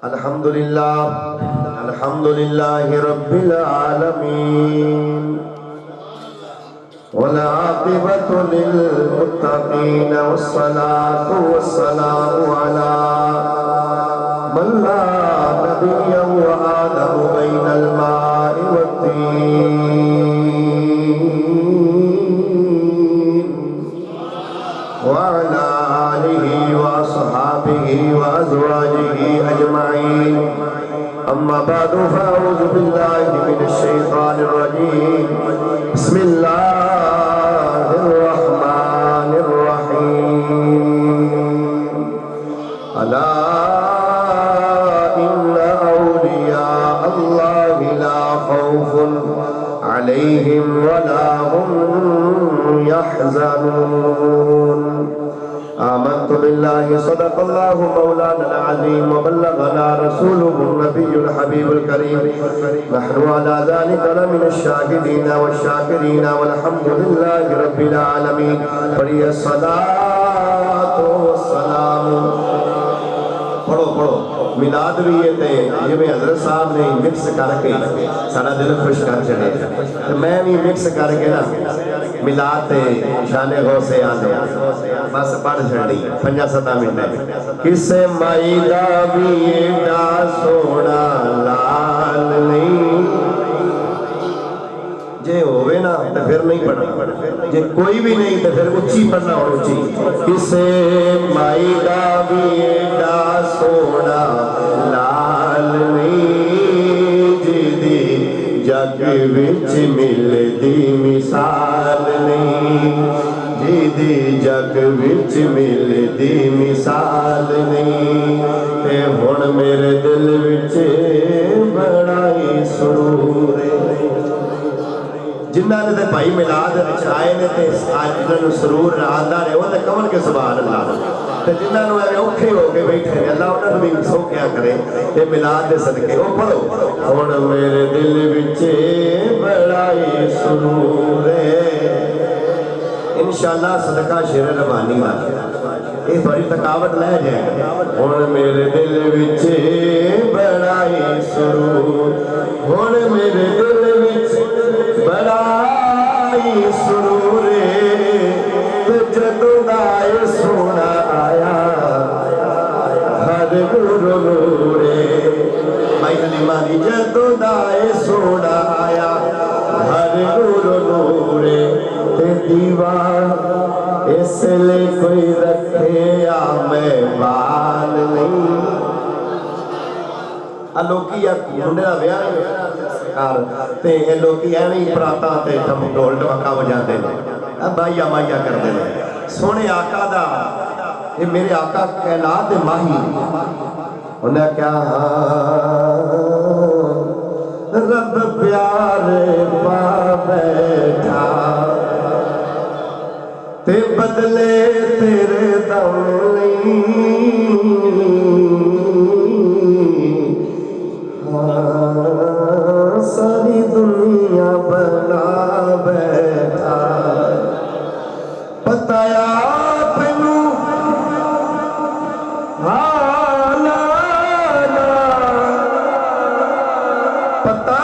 الحمدللہ رب العالمین والعاقبۃ للمتقین والصلاة والسلام علی من لا نبی وآدم بین الماء والطین وعلى آلہ وأصحابہ وأزواجہ اجمعین اما بعد فاعوذ باللہ من الشیطان الرجیم بسم اللہ الرحمن الرحیم الا ان اولیاء اللہ لا خوف علیہم ولا هم يحزنون آمنت بالله صدق الله مولانا العظيم وبلغنا رسوله النبي الحبيب الكريم نحن على ذلك لمن الشاهدين والشاكرين والحمد لله رب العالمين ولي الصلاة والسلام پڑھو میلاد بھی یہ تے یہ میں حضرت صاحب نے مکس کر کے سارا دل خوش کر چڑے میں بھی مکس کر کے نا میلاد تے شان غوث اعظم بس پڑھ چھڑی 5-7 منٹ کسے مائی دا بھی ایڈا سونا لال نہیں جے ہوئے نا تو پھر نہیں پڑھنا جے کوئی بھی نہیں تو پھر اچھی پڑھنا اور اچھی کسے مائی دا بھی ایڈا سونا لال نہیں جدی جگ وچ مل دی مثال نہیں جدی جگ وچ مل دی مثال نہیں تے ہن میرے دل وچ بڑا ہی سرور ہے جنہ نے بھائی میلاد آئے نے تے انہاں نوں سرور آندا رہے وہ تے کون کے سبحان اللہ تے جنہاں نوں ایویں اوکھے ہو کے بیٹھے نے اللہ انہاں نوں بھی سوکھیا کرے تے میلاد دے صدقے او پڑھو ہن میرے دل وچ بڑا ہی سرور ہے انشاءاللہ صدقہ شیر ربانی دا یہ بڑی تھکاوٹ لے جائے ہن میرے دل وچ بڑا ہی سرور ہن میرے دل وچ بڑا ہی سرور جدوں دا اے سونا آیا ہر نور نور بھائی حلیمانی جدوں دا اے سونا آیا ہر نور نور تے دیوان اس لئے کوئی رکھے یا میں بال نہیں لوکی یا منڈے دا بیاہ تے لوکی ایویں پراتا تے تم ڈول ڈوکا بجاتے ہیں بھائیا مائیا کر دے سونے آقا دا یہ میرے آقا کائنات ماہی انہیں کیا رب پیار پا بیٹھا تے بدلے تیرے دم ساری دنیا بنا بیٹھا پتہ آپ نوں حالانا پتہ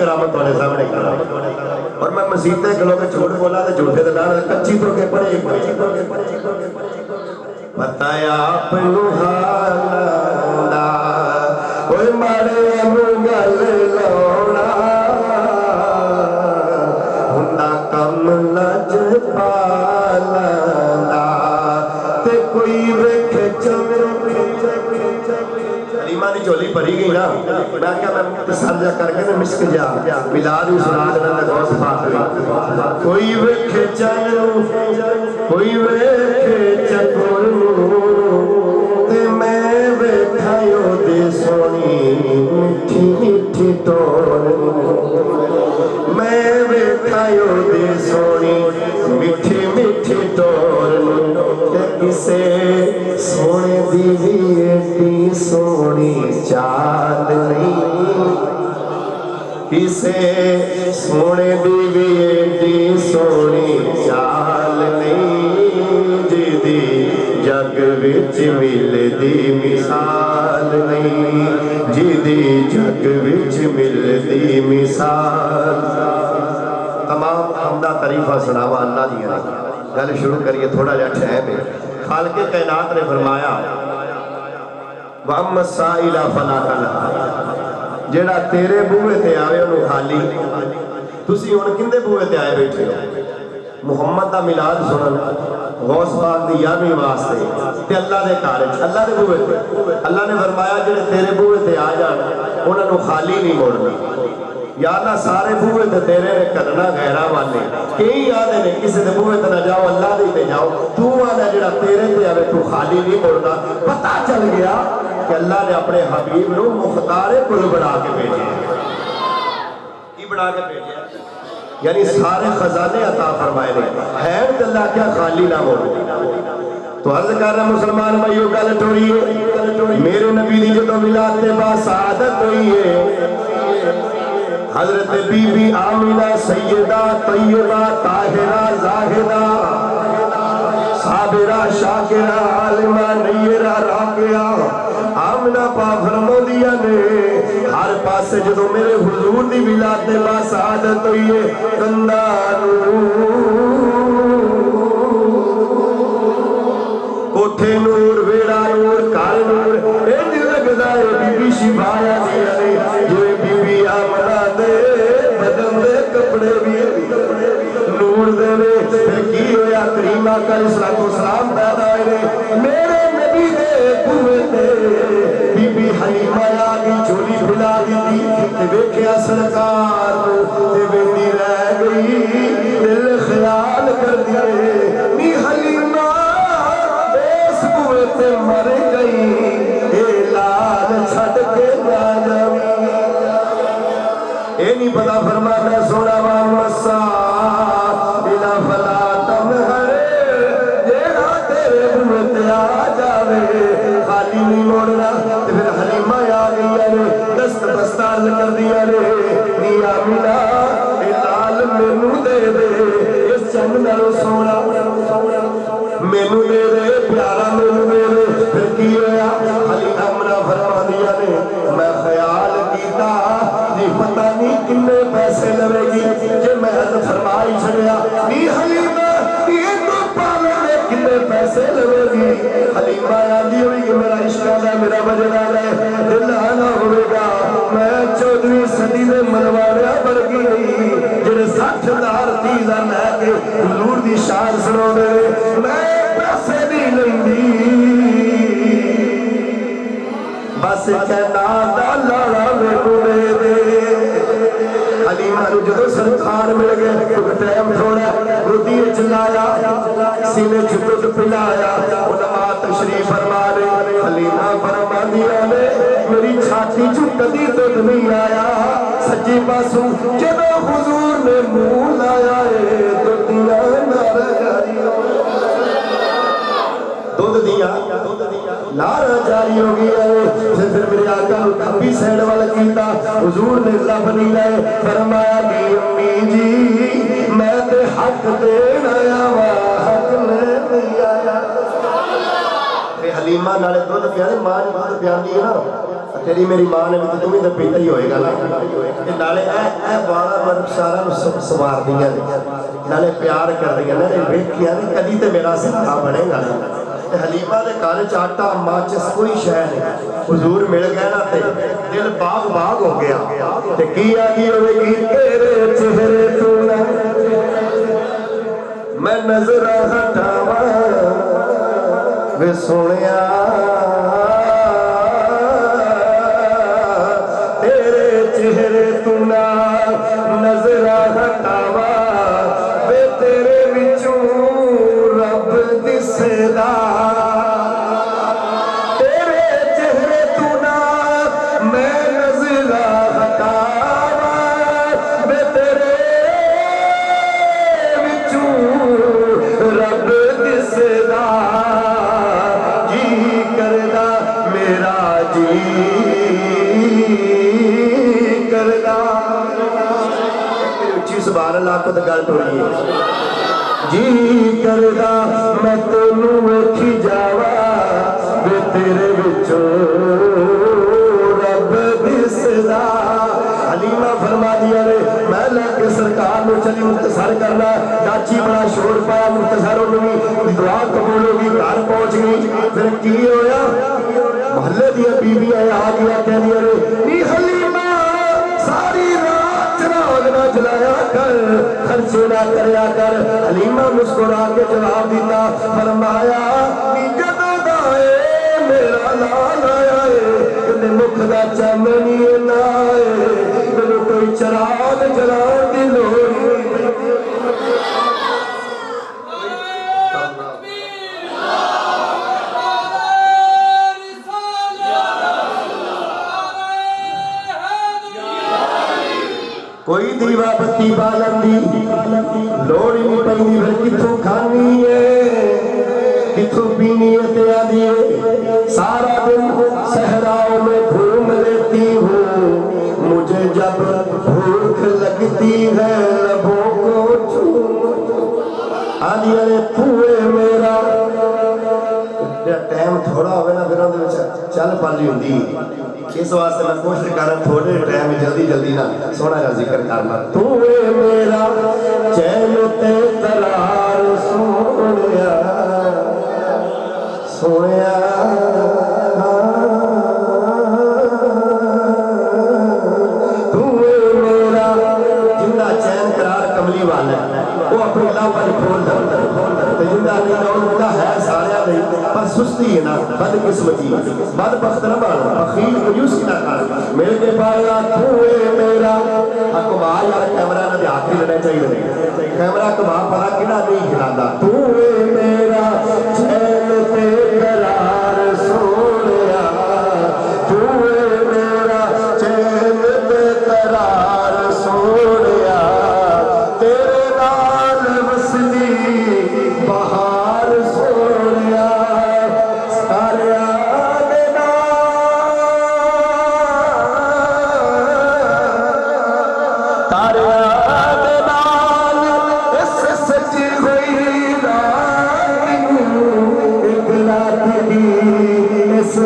کرامت والے سامنے اور میں مسیطے کلوں کے جھوٹ بولا تو جھوٹے دے ڈال کچی تو کے پڑے بتایا اپنو حالا ओए माड़े गल लाउणा हुंदा कम लजपाला ते कोई वेखे हलीमा दी झोली भरी गई ना। मैं क्या मैं मुख्तसर जा करके ना मिस्क जा मिलाद भी सुना देना मैं गौस पाक कोई वेखे चंद कोई वेखे चकोर ते मैं वेखा ओदी सोनी मिठी मिठी टोर मैं वेखा ओदी सोनी मिठी मिठी टोर ते किसे सोने दी भी एडी सोनी चाल नहीं किसे सोने दी भी एडी सोनी चाल नहीं जिदी जग विच मिलदी मिसाल नहीं जिदी जग विच मिलदी मिसाल। तमाम हमदा तारीफा सुनावा अल्लाह दी गल शुरू करिए थोड़ा जा टाइम है। खालिक़े कायनात ने फरमाया वअम्मा साइला फला तनहर जेड़ा तेरे बूहे ते आवे उन्होंने खाली तुसी हुण किंदे बूहे ते आए बैठे हो मुहम्मद दा मिलाद सुनन गौस पाक दी यादवी वास्ते ते अल्लाह दे घर अल्लाह दे बूहे ते अल्लाह ने फरमाया जेड़े तेरे बूहे ते आ जाण उन्होंने खाली नहीं मोड़ना या ना सारे बूहे ते तेरे ने करना गैरा वाले कई आदे ने किसी दे बूहे ते ना जाओ अल्लाह दे ते जाओ तू आदा जेड़ा तेरे ते आवे तू खाली नहीं मोड़ना। पता चल गया कि अल्लाह ने अपने हबीब नू मुख्तारे कुल बना के भेजे की बना के भेजे यानी सारे खजाने अता फरमाए ने है अल्लाह क्या खाली ना मोड़। तो अर्ज कर रहा मुसलमान भाइयों गल टोरी मेरे नबी दी जो मिलाद ते बासादत हुई है हजरत बीबी आमिना सैयदा तैयबा ताहिरा जाहिदा साबिरा शाकिरा आलिमा नय्यरा राकिया आमिना पाक फरमांदियां ने हर पासे जो मेरे हुजूर दी मिलाद ते बासादत हुई है कंधा कोठे नूर वेड़ा नूर घर नूर इंज लगदा है बीबी शिफाया दिया ने जिवें बीबी आमना दे बदन दे कपड़े भी नूर दे ने फिर की होया करीमा का सलाम पैदा होए मेरे नबी दे बूहे ते बीबी हलीमा आ गई झोली फुला दी ते वेखिया सरकार ते वेंदी रह गई दिल ख्याल कर दिए नी हलीमा ते मर गई ए लाल छड़ के ना जावी ए नहीं पता फरमाना सोना मसा बिना फला तनहर जेड़ा तेरे बूहे ते आ जावे खाली नहीं मोड़ना। ते फिर हलीमा आ गई ने दस्त दस्तार कर दिया ने नी आमिना ए लाल मैनू दे इस चंग नालों सोना मैनू दे प्यारा मैनू दे फिर की होया हली अमना फरमा दिया ने मैं ख्याल कीता जी पता नहीं किन्ने पैसे लवेगी जे मैं फरमाई छड़िया नी हलीमा ये तो पाले में किन्ने पैसे लवेगी हलीमा आंदी हुई मेरा इश्क है मेरा बजना है दिल आना होगा मैं 14वीं सदी में मनवाड़िया वर्गी नहीं जेड़े 60,000 तीजा लैके हुजूर दी शान सुनाउंदे मैं पैसे नहीं लैंदी बस कहना लाला मैनू दे हलीमा नू जदों सरकार मिल गए टाइम थोड़ा गोदी च लाया सीने च दुध पिलाया उलमा तशरीफ फरमा दे हलीमा फरमांदियां ने मेरी छाती च कदी दुध नहीं आया सच्ची पासों जदों हुजूर ने मुंह लाया है दुधियां नारा नारा जारी हो गया है। फिर मेरे आका खब्बी साइड वाला कीता हुजूर ने लब नहीं लाए फरमाया दी अम्मी जी मैं ते हक देन आया वा हक नहीं आया। हलीमा नाले दुध पिया मां ने दुध पियादी है ना तेरी मेरी मां ने भी तू भी तो पीता ही होएगा ना नाले ए वाला मतलब सारा संवार दियां नाले प्यार कर दियां ने वेखिया ने कदी ते मेरा सखा बनेगा। हलीमा के घर च आटा माचिस कोई शह नहीं हुजूर मिल गए ना ते दिल बाग बाग हो गया ते की आदि होगी तेरे चेहरे तू ना मैं नजर हटावा वे सोनिया तेरे चेहरे तू ना नजर हटावा वे तेरे विचों रब दिसदा तेरे चेहरे तू ना मैं नजर हटावा वे तेरे विचों रब दिसदा जी करदा मेरा जी करदा उच्ची सुभान अल्लाह को तो गल टोली है जी करदा मैं तेनू वेखी जावा वे तेरे विचों रब दिसदा हलीमा फरमा दिया रे मैं लैके सरकार में चली मुख्तसर करना चाची बड़ा शोर पाया मुख्तसर होगी दुआ कबूल होगी घर पहुंच गई फिर की होया महल्ले दिया बीबियां आ गया कह दिया रे नी हलीमा सारी रात चराग ना जलाया कर खर्चे ना करया कर हलीमा मुस्कुरा के जवाब दिता फरमाया नी जदों दा ए मेरा लाल आया है कदे मुख दा चाननी ना आए मैनू कोई चराग जलाने की लोड़ कोई दीवा बत्ती बालन दी लोड़ ही नहीं पैंदी फिर किथों खानी है किथों पीनी है ते आदि है सारा दिन सहराओं में घूम लेती हूँ मुझे जब भूख लगती है लबों को आदि अरे तूए मेरा टाइम थोड़ा होवे ना फिर चल पाली होंदी इस वास्ते मैं कोशिश कर थोड़े टाइम जल्दी जल्दी ना सोना का जिक्र करना तू मेरा चैन ते करार सोनिया सोनिया तू मेरा जिंदा चैन करार कमली वाला वो अपनी लव पर खोल दे जिंदा नहीं है सारे पर सुस्ती है ना बदकिस्मती बदबख्त न बन बखील कंजूसी ना कर मेरे के पाया तू मेरा कमा यार कैमरा ना आखिरी लेना चाहिए कैमरा कमा पता किना नहीं खिलाता तू मेरा चैन ते करार सोनिया तू मेरा चैन ते करार सोनिया तेरे नाल वसदी बहार सोनिया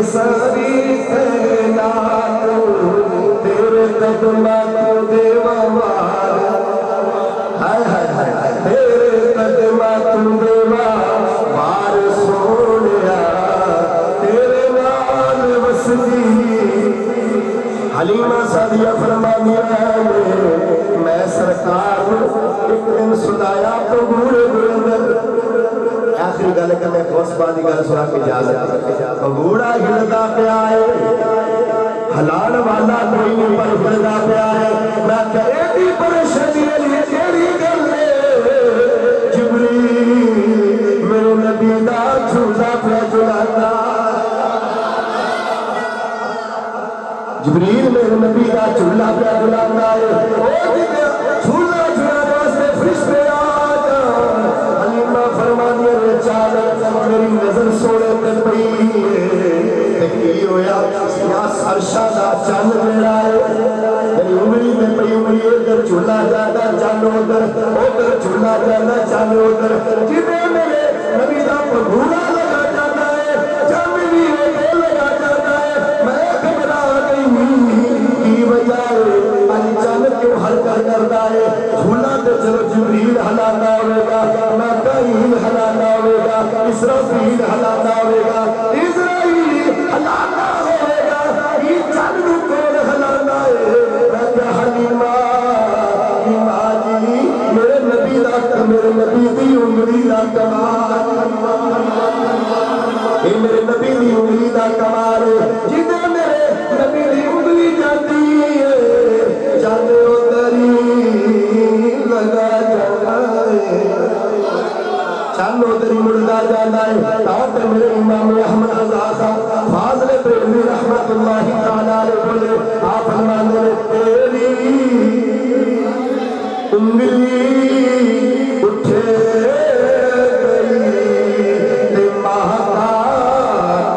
सारी तेरे कदमा तो देवा हाय हाय हाय तेरे कदमा तू देवा बार सोनिया तेरे नाल वसदी हलीमा सादिया फरमानी मैं सरकार एक दिन सुनाया तो बूढ़े बुलंद आखिरी गल करने खोसबादी गल सुना के इजाजत बूढ़ा हिलदा पिया है हलाल वाला कोई नहीं पर हिलदा पिया है मैं कहे दी परेशानी है केड़ी गल है जिब्रील मेरे नबी दा झूला पे झुलाता जिब्रील मेरे नबी दा झूला पे झुलाता है ओ झूला झुलाने वास्ते फरिश्ते आ जा हलीमा फरमानी रे चाल मेरी नजर सोने ते पई ते की होया या सरशा दा चंद मेरा है मेरी उंगली ते पई उंगली इधर झूला जाता चल उधर झूला जाता चल उधर जिने मेरे नबी दा भगूड़ा लगा जाता है जब भी वो लगा जाता है मैं घबरा गई की वजह है अली चल क्यों हल्का करता है झूला तो चलो जिब्रील हलाना होगा मैं कहीं हलाना होगा इसराफील हलाना होगा इजराइल हलाना होगा جانا ہے تاکہ میرے امام احمد رضا صاحب فاضل بریلوی رحمت اللہ تعالیٰ علیہ بولے آپ فرمانے میں تیری انگلی اٹھے گئی دماغ کا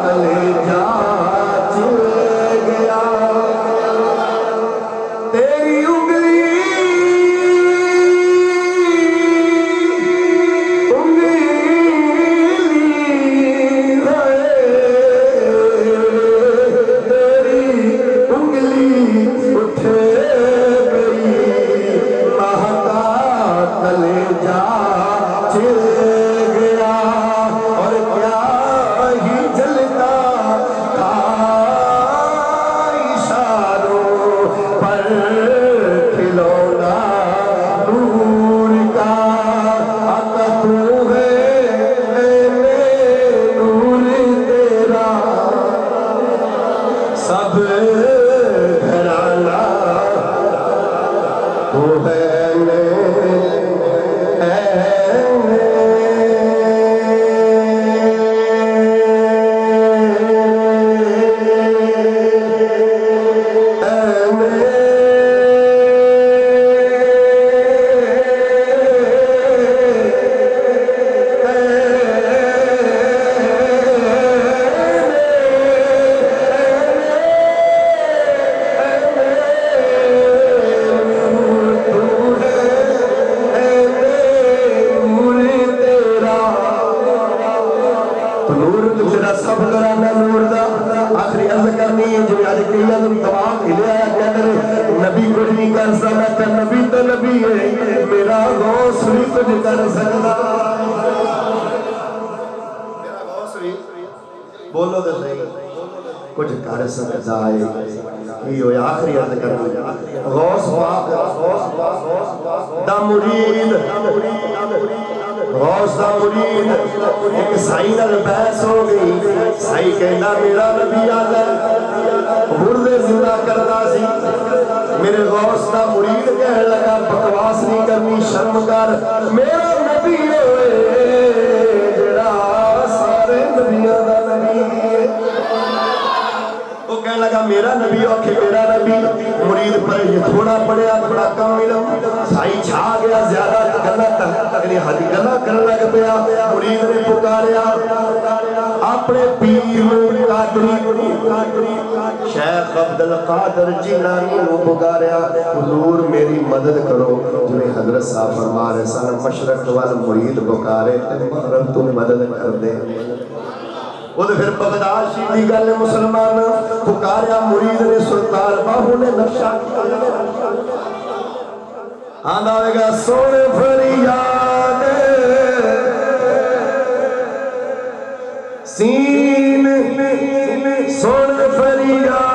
کلیجہ چل گیا تیری انگلی اٹھے گئی مہکا کلیجہ چل گیا اور کیا ہی جلتا تھا اشاروں پر کھلونا نور کا آقا تو ہے اے نور تیرا سب گھرانا تو ہے سب کرانا نور دا آخری عرض کرنی ہے جو آج کہیہ تم تمام ہلے آیا کیا کرے نبی کچھ نہیں کر سکتا نبی تو نبی ہے میرا غوث بھی کچھ کر سکتا میرا غوث بھی بولو دے صحیح کچھ کر سکتا ہے یہ ہوئی آخری عرض کرنی غوث پاک دا مرید غوث دا مرید ایک سائی نال بحث ہو گئی سائی کہنا میرا نبی آتا ہے مردے زندہ کرتا سی میرے غوث دا مرید کہنے لگا بکواس نہیں کرنی شرم کر میرا نبی ہوئے جڑا سارے نبیوں دا نبی ہے وہ کہنے لگا میرا نبی اوکے میرا نبی مرید پر یہ تھوڑا پڑیا تھوڑا کم علم سائی چھا گیا زیادہ غلط اگلی حدی گلا کرنے لگ پیا مرید نے پکاریا اپنے پیر قادری شیخ عبدالقادر جیلانی نے پکاریا حضور میری مدد کرو جو حضرت صاحب فرما رہے سن مشرق وال مرید پکارے مغرب تم مدد کر دے وہ تو پھر بغداد شیدی گل مسلمان پکاریا مرید نے سلطان باہو نے نقشہ آنا ہوئے گا سونے فریاد سین سونے فریاد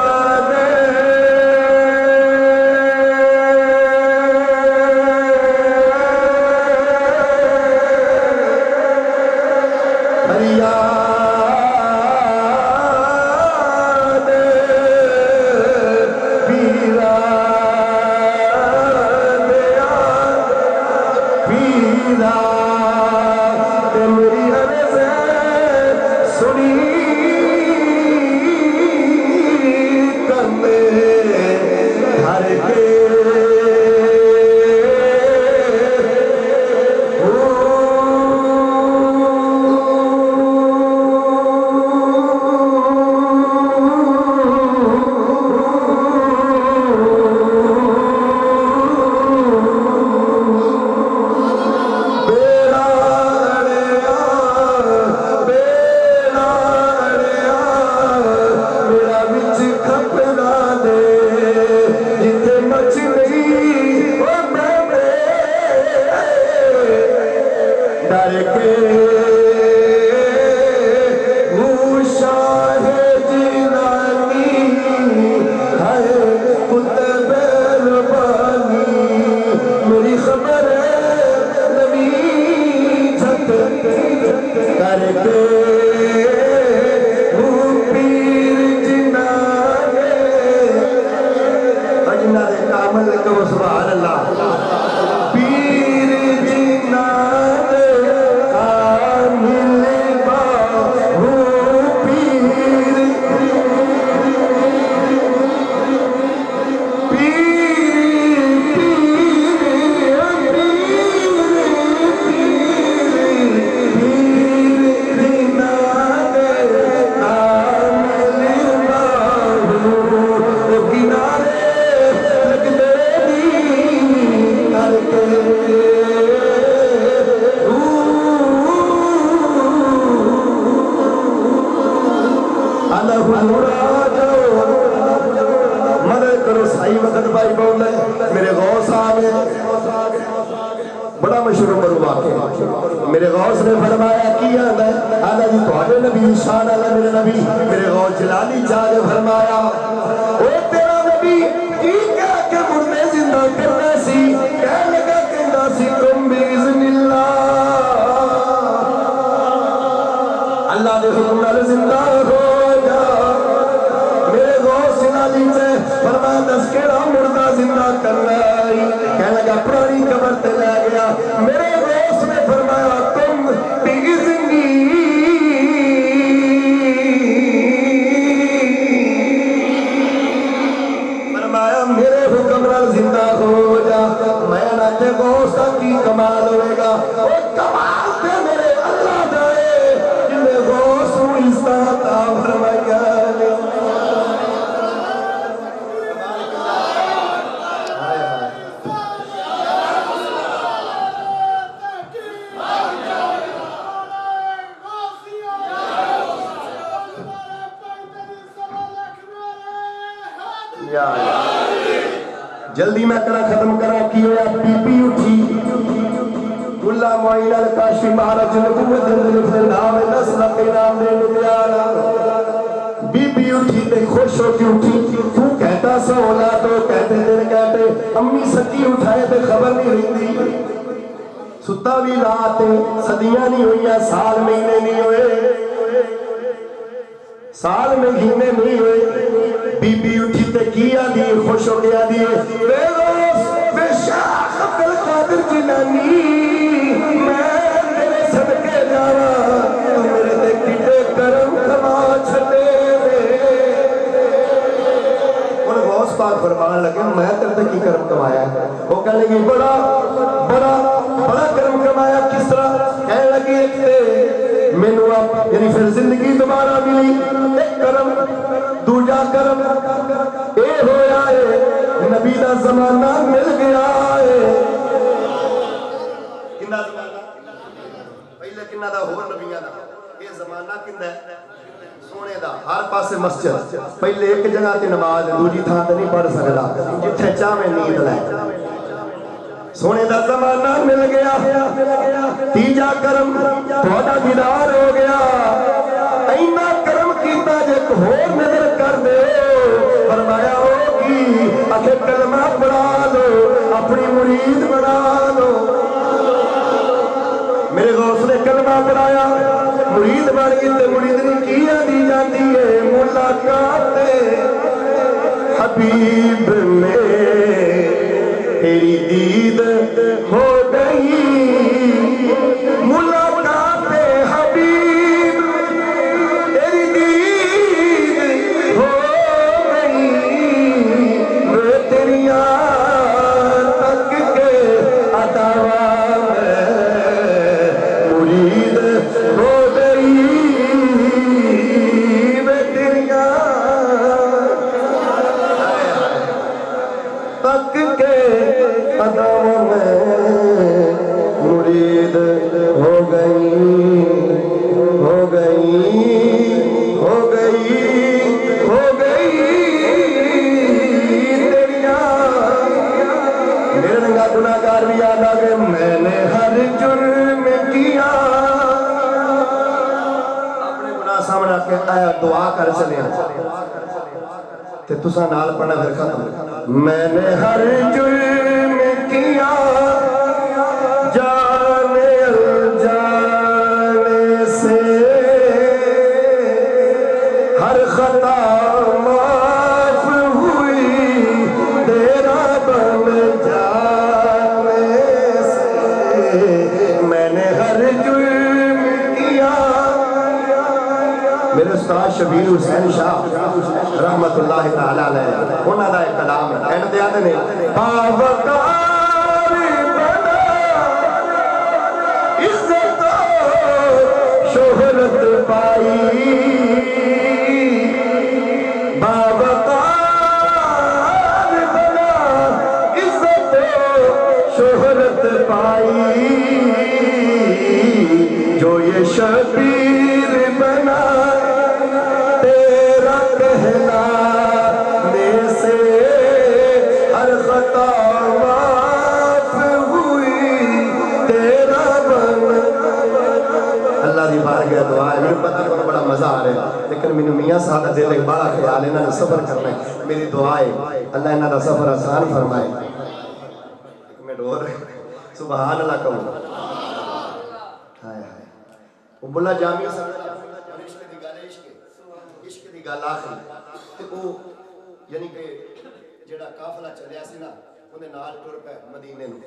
साई वक्त भाई बोल रहे मेरे गौस आ गए, बड़ा मशहूर मरू वाक़या। मेरे गौस ने फरमाया की आंदा है, आंदा जी तुहाडे नबी शान अल्लाह मेरे नबी। मेरे गौस जलाली जाके फरमाया ओ तेरा नबी की कह के मुर्दे जिंदा करना सी, कह लगा कहंदा सी तुम बिइज़्निल्लाह अल्लाह दे हुक्म नाल जिंदा हो जा। मेरे गौस जलाली से फरमाया दस केड़ा मुर्दा जिंदा करना है, कह लगा पुरानी कब्र ते ले गया। मेरे गौस ने फरमाया तुम बिइज़्नी मेरे हुक्म नाल जिंदा हो जा। मैं ना ते गौस का की कमाल होएगा, ओ कमाल ते मेरे अल्लाह दा है जिन्हें गौस नूं इज़्ज़त अता फरमाया ने। जल्दी मैं करा खत्म करा की होया बीबी उठी मुल्ला मोइन अल काशी महाराज नबूवत दे नाम 10 लाख इनाम दे दिया। बीबी उठी ते खुश होके उठी, तू कहता सो होला तो कहते दिन कहते अम्मी सच्ची उठाए ते खबर नहीं रही। सुता भी रात सदियां नहीं हुई, साल महीने नहीं हुए, साल महीने नहीं हुए। बीबी उठी ते किया दी खुश हो गया दी बेशाख अब्दुल कादिर जिलानी मैं तेरे सदके जावा, मेरे ते किते करम कमा छड़े। और गौस पाक फरमान लगे मैं तेरे ते की करम कमाया है। वो कह लगी बड़ा बड़ा बड़ा करम कमाया। किस तरह? कह लगी एक ते मैनू आप यानी फिर जिंदगी दोबारा मिली, एक करम दूजा करम ए होया है नबी दा जमाना मिल गया है। किन्ना जमाना पहले किन्ना दा होर नबियां दा, ये जमाना किंदा है सोने दा। हर पासे मस्जिद, पहले एक जगह ते नमाज दूजी थां ते नहीं पढ़ सकदा, जिथे चाहे नींद लै। सोने दा जमाना मिल गया। तीजा करम थोड़ा दीदार हो गया। इन्ना करम कीता जे होर नजर कर दे फरमाया होगी आखे कलमा पढ़ा लो अपनी मुरीद बना लो। मेरे गौस ने कलमा पढ़ाया, मुरीद बन गई ते मुरीद ने की आंदी जाती है मुलाकात हबीब में तेरी दीद हो गई, मुलाकात हबीब तेरी दीद हो गई। मैं तेरिया तक के अदावा मुरीद हो गई, मैं तेरिया तक के अदावा मुरीद हो गई, हो गई, हो गई, हो गई तेरिया। मेरे रंगा गुनाहगार भी याद आ गए। मैंने हर जुर्म किया, अपने गुनाह सामने के आया दुआ कर चलिया ते तुसा नाल पढ़ना फिर खत्म। मैंने हर जुर्म किया जाने अनजाने से, हर खता माफ हुई तेरा बन जाने से। मैंने हर जुर्म किया। मेरे उस्ताद शबीर हुसैन शाह रहमतुल्लाह तआला अलैह उन्हां दा एक कलाम है, कहंदे आंदे ने बावकार बना इज्जत शोहरत पाई, बावकार बना इज्जत शोहरत पाई, जो ये शबीर बना तेरा कहलाने से सादा दिल एक बड़ा ख्याल इन्होंने सफर करना है। मेरी दुआ है अल्लाह इन्हों का सफर आसान फरमाए। एक मिनट और सुभान अल्लाह कहो। हाय हाय वो बुला जामी इश्क दी गल इश्क दी गल आखिरी ते वो यानी कि जेड़ा काफला चलिया सी ना उन्हें नाल टुर पे मदीने नूं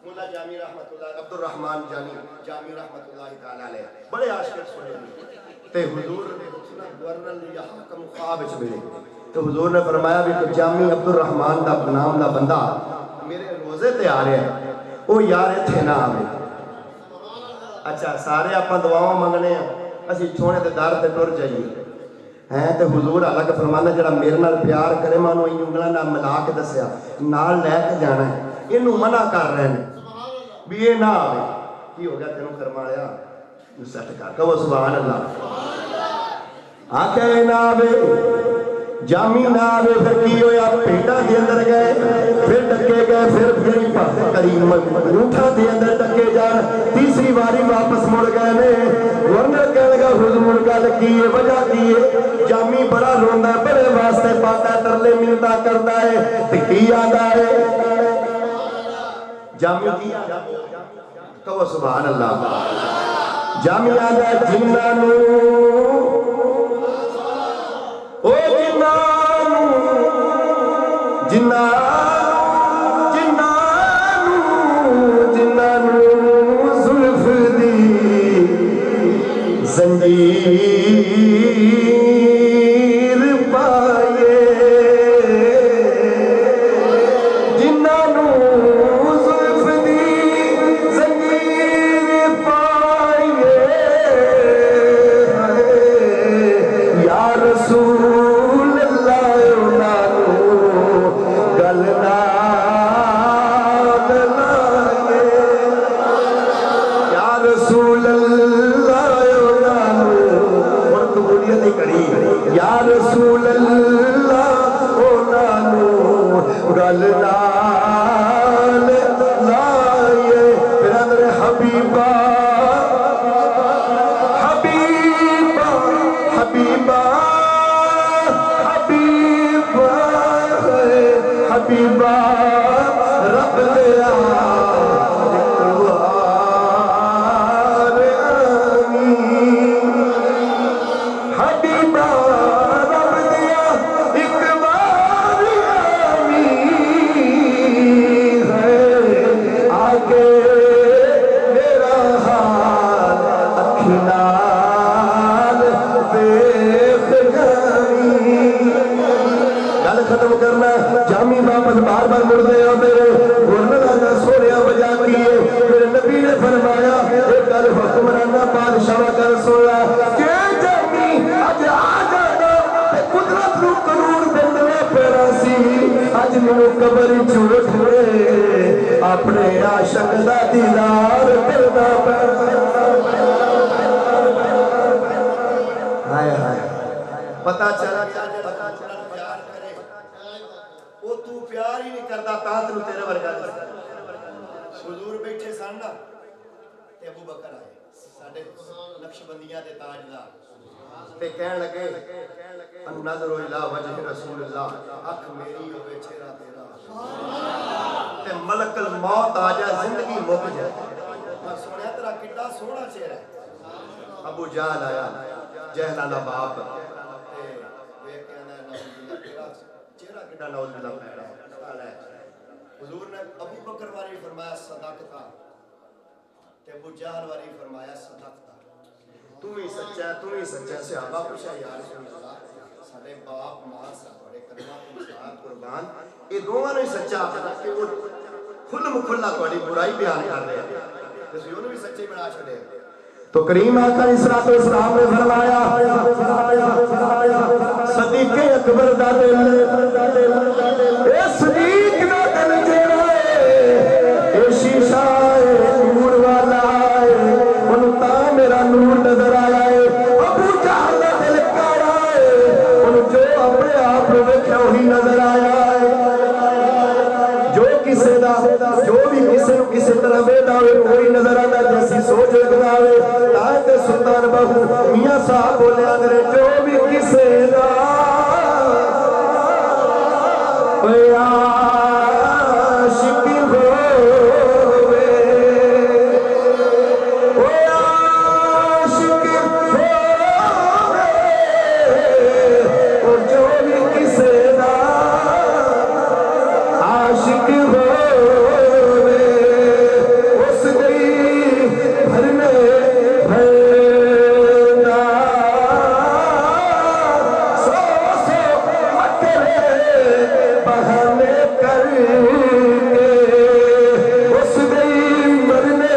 मुल्ला जामी रहमतुल्लाह अब्दुल रहमान जामी रहमतुल्लाह तआला अलैह बड़े आशिक सुने ते हुजूर गवर्नर ने यहाँ का मुखाब विच मिले तो हुजूर ने फरमाया भी कि जामी अब्दुल रहमान दा नाम दा बंदा मेरे रोजे ते आ रहा है वो यार इत्थे ना आवे। अच्छा सारे आप दुआवां मंगने असीं सोने दे दर ते टुर जाइए हैं तो हुजूर अलग फरमाना जरा मेरे नाल प्यार करे मैं उन्होंने उंगलों नाल मिला के दसिया नाल लैके जाना है इनू मना कर रहे हैं भी ये ना आवे की हो गया तेनों फरमा लिया सट कर कहो सुभान अल्लाह आके ना आवे जामी ना आवे फिर की होया पेटा के अंदर गए फिर डके गए फिर करीम रूठा के अंदर डके जान तीसरी बारी वापस मुड़ गए ने गवर्नर कह लगा हुजूर गल की है वजह की है जामी बड़ा रोंदा बड़े वास्ते पाता तरले मिलता करता है ते की आदा है जामी की कहो सुभान अल्लाह जामी आदा जिन्ना नू ओ जिन्ना जुल्फ दी जंजीर पाए जिन्ना जुल्फ दी जंजीर पाए या रसूल या रसूल अल्लाह ओ नानू गल नाल लाए फिर अंदर Habiba Habiba Habiba Habiba Habiba रब दिया खत्म करना जामी वापस बार बार मुड़ते आते रहे सोनिया वजह की है मेरे नबी ने फरमाया एक गल हुक्मराना बादशाह कर सोया जे जामी अज आ जाना ते कुदरत नू कानून बनना पैना सी अज मैनू कब्र च उठे अपने आशिक दा दीदार करना पैना। हाय हाय पता चला वो तू प्यार ही नहीं करता ता तेनू तेरे वर्गा हुजूर बैठे सन ना ते अबू बकर आए साडे नक्शबंदियां दे ताजदार ते कहन लगे अन्नज़रु इला वजह रसूलुल्लाह अख मेरी होवे चेहरा तेरा ते मलकल मौत आ जाए जिंदगी मुक जाए मैं सुनिया तेरा कितना सोहना चेहरा है। अबू जहल आया जहला दा बाप ते वे कहना नबी तेरा चेहरा कितना नौज बिल्ला पैड़ा है। हुजूर ने अबू बकर वाली फरमाया सदाकता ते अबू जहल वाली फरमाया सदाकता तू ही सच्चा सहाबा पूछा या रसूल अल्लाह साडे बाप मां साडे कलमा तो साथ कुर्बान ये दोवां ने सच्चा आखदा कि वो खुल्ल मुखल्ला तुम्हारी बुराई बयान कर रहे हैं ते तुसीं उन्हें भी सच्चे बना छड़े तो करीम आका इस्लातो इस्लाम ने फरमाया सदीक़े अकबर दा दिल ए सदीक दा दिल जेड़ा है ए शीशा है नूर वाला है उन ता मेरा नूर नजर आया है। अबू जहल दा दिल काला है उन जो अपने आप नु वेख्या वही नजर आया है। जो किसे दा जो भी किसे नु किसे तरह वेदा होवे वही नजर आंदा जैसी सोच लगदा होवे तां ते सुनदा سجن بہو میاں صاحب بولے اگر جو بھی کسے دا عاشق ہووے عاشق ہووے جو بھی کسے دا عاشق ہووے اس دی بھرنے بھرنا سو سو مکرے بہانے کر کے اس دی مرنے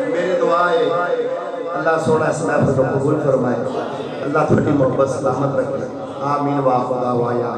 میری دعائے اللہ سونا اس محفل کو قبول فرمائے اللہ تھوڑی محبت سلامت رکھے آمین واخدا وایا